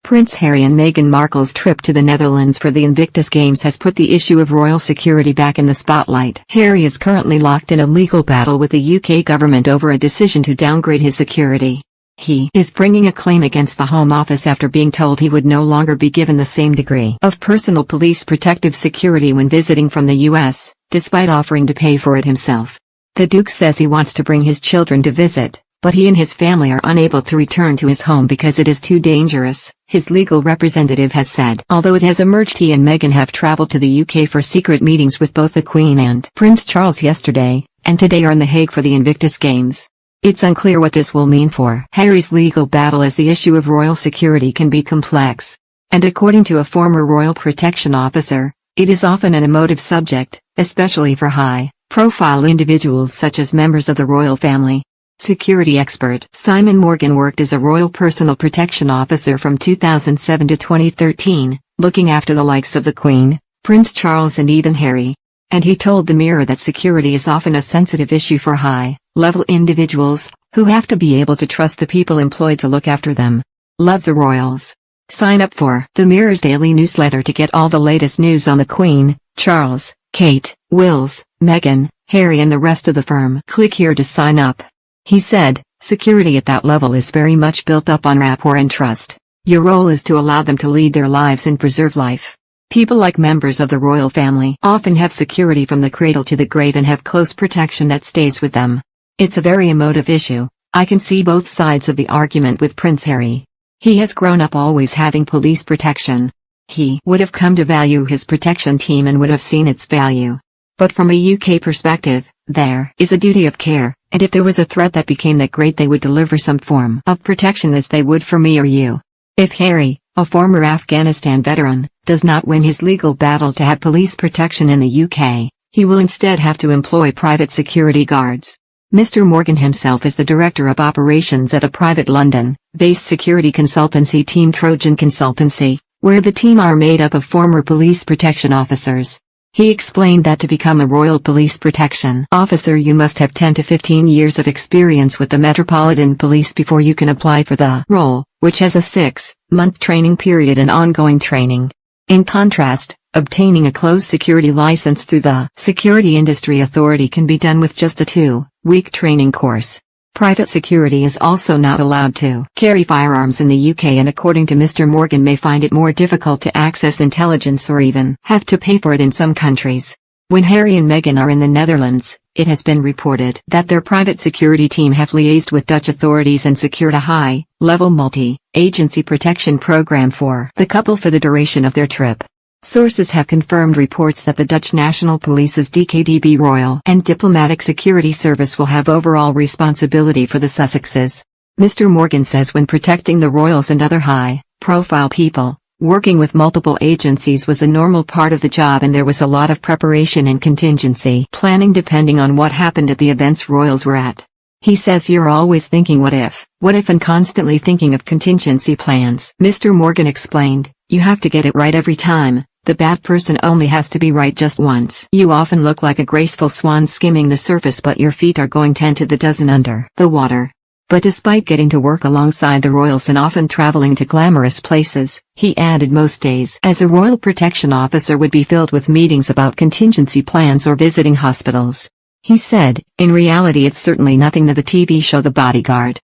Prince Harry and Meghan Markle's trip to the Netherlands for the Invictus Games has put the issue of royal security back in the spotlight. Harry is currently locked in a legal battle with the UK government over a decision to downgrade his security. He is bringing a claim against the Home Office after being told he would no longer be given the same degree of personal police protective security when visiting from the US, despite offering to pay for it himself. The Duke says he wants to bring his children to visit, but he and his family are unable to return to his home because it is too dangerous, his legal representative has said. Although it has emerged he and Meghan have traveled to the UK for secret meetings with both the Queen and Prince Charles yesterday, and today are in The Hague for the Invictus Games. It's unclear what this will mean for Harry's legal battle, as the issue of royal security can be complex. And according to a former royal protection officer, it is often an emotive subject, especially for high-profile individuals such as members of the royal family. Security expert Simon Morgan worked as a royal personal protection officer from 2007 to 2013, looking after the likes of the Queen, Prince Charles and even Harry. And he told the Mirror that security is often a sensitive issue for high-level individuals, who have to be able to trust the people employed to look after them. Love the royals. Sign up for the Mirror's daily newsletter to get all the latest news on the Queen, Charles, Kate, Wills, Meghan, Harry and the rest of the firm. Click here to sign up. He said, security at that level is very much built up on rapport and trust. Your role is to allow them to lead their lives and preserve life. People like members of the royal family often have security from the cradle to the grave and have close protection that stays with them. It's a very emotive issue. I can see both sides of the argument with Prince Harry. He has grown up always having police protection. He would have come to value his protection team and would have seen its value. But from a UK perspective, there is a duty of care, and if there was a threat that became that great, they would deliver some form of protection as they would for me or you. If Harry, a former Afghanistan veteran, does not win his legal battle to have police protection in the UK, he will instead have to employ private security guards. Mr. Morgan himself is the director of operations at a private London-based security consultancy team, Trojan Consultancy, where the team are made up of former police protection officers. He explained that to become a royal police protection officer you must have 10 to 15 years of experience with the Metropolitan Police before you can apply for the role, which has a 6-month training period and ongoing training. In contrast, obtaining a closed security license through the Security Industry Authority can be done with just a 2-week training course. Private security is also not allowed to carry firearms in the UK, and according to Mr. Morgan may find it more difficult to access intelligence or even have to pay for it in some countries. When Harry and Meghan are in the Netherlands, it has been reported that their private security team have liaised with Dutch authorities and secured a high-level multi-agency protection program for the couple for the duration of their trip. Sources have confirmed reports that the Dutch National Police's DKDB Royal and Diplomatic Security Service will have overall responsibility for the Sussexes. Mr. Morgan says when protecting the royals and other high-profile people, working with multiple agencies was a normal part of the job, and there was a lot of preparation and contingency planning depending on what happened at the events royals were at. He says you're always thinking what if, and constantly thinking of contingency plans. Mr. Morgan explained, you have to get it right every time. The bad person only has to be right just once. You often look like a graceful swan skimming the surface, but your feet are going 10 to the dozen under the water. But despite getting to work alongside the royals and often traveling to glamorous places, he added most days as a royal protection officer would be filled with meetings about contingency plans or visiting hospitals. He said, in reality it's certainly nothing that the TV show The Bodyguard